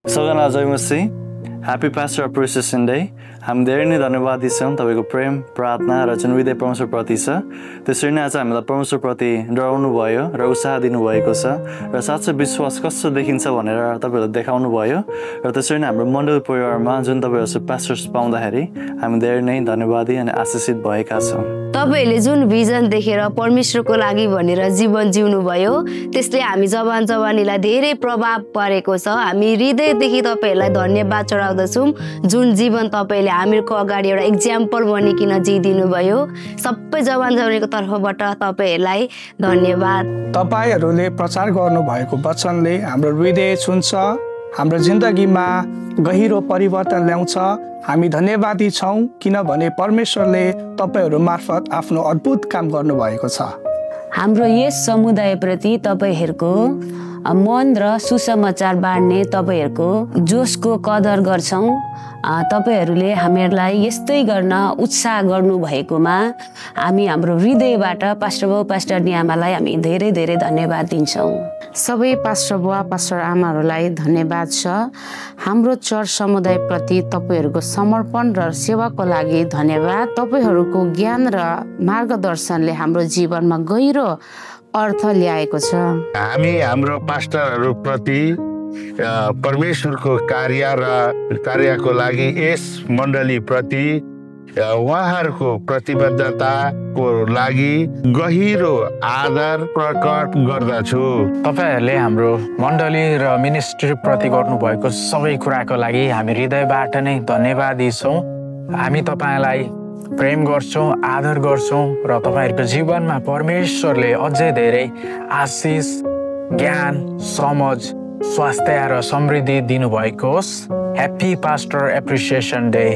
सबैजना जय मसीह। Happy pastor appreciation day. हामी धेरै नै धन्यवादी छौँ तपाईँको प्रेम प्रार्थना र जुन हृदय परमेश्वरप्रति छ त्यसरी नै आज हामीलाई परमेश्वरप्रति डराउनु भयो र उत्साह दिनुभएको छ र साँच्चै विश्वास कस्तो देखिन्छ भनेर तपाईँहरूले देखाउनु भयो र त्यसरी नै हाम्रो मण्डल परिवारमा जुन तपाईँहरू पास्टर्स पाउँदाखेरि हामी धेरै नै धन्यवादी अनि आशिषित भएका छौँ। तपाईहरूले जुन भिजन देखेर परमेश्वरको लागि भनेर जीवन जिउनु भयो त्यसले हामी जवानीलाई धेरै प्रभाव परेको छ। हामी हृदयदेखि तपाईँहरूलाई धन्यवाद चढाउँदछौँ जुन जीवन तपाईँले हामीहरूको अगाडि एउटा इक्जाम्पल बनिकन जिइदिनु भयो। सबै जवानीको तर्फबाट तपाईँहरूलाई धन्यवाद। तपाईँहरूले प्रचार गर्नुभएको वचनले हाम्रो हृदय छुन्छ, हाम्रो जिन्दगीमा गहिरो परिवर्तन ल्याउँछ। हामी धन्यवादी छौँ किनभने परमेश्वरले तपाईँहरू मार्फत आफ्नो अद्भुत काम गर्नुभएको छ। हाम्रो यस समुदायप्रति तपाईँहरूको मन र सुसमाचार बाँड्ने तपाईँहरूको जोसको कदर गर्छौँ। तपाईँहरूले हामीहरूलाई यस्तै गर्न उत्साह गर्नुभएकोमा हामी हाम्रो हृदयबाट पास्टर बाउ पास्टर नियामालाई हामी धेरै धेरै धन्यवाद दिन्छौँ। सबै पास्टर बुवा पास्टर आमाहरूलाई धन्यवाद छ। हाम्रो चर्च समुदायप्रति तपाईँहरूको समर्पण र सेवाको लागि धन्यवाद। तपाईँहरूको ज्ञान र मार्गदर्शनले हाम्रो जीवनमा गहिरो अर्थ ल्याएको छ। हामी हाम्रो पास्टरहरूप्रति परमेश्वरको कार्यको लागि यस मण्डलीप्रति उहाँहरूको प्रतिबद्धताको लागि गहिरो आदर प्रकट गर्दछु। तपाईहरूले हाम्रो मण्डली र मिनिस्ट्री प्रति गर्नुभएको सबै कुराको लागि हामी हृदयबाट नै धन्यवादी छौँ। हामी तपाईँलाई प्रेम गर्छौँ, आदर गर्छौँ र तपाईँहरूको जीवनमा परमेश्वरले अझै धेरै आशिष, ज्ञान, समझ, स्वास्थ्य र समृद्धि दिनुभएको होस्। Happy pastor appreciation day.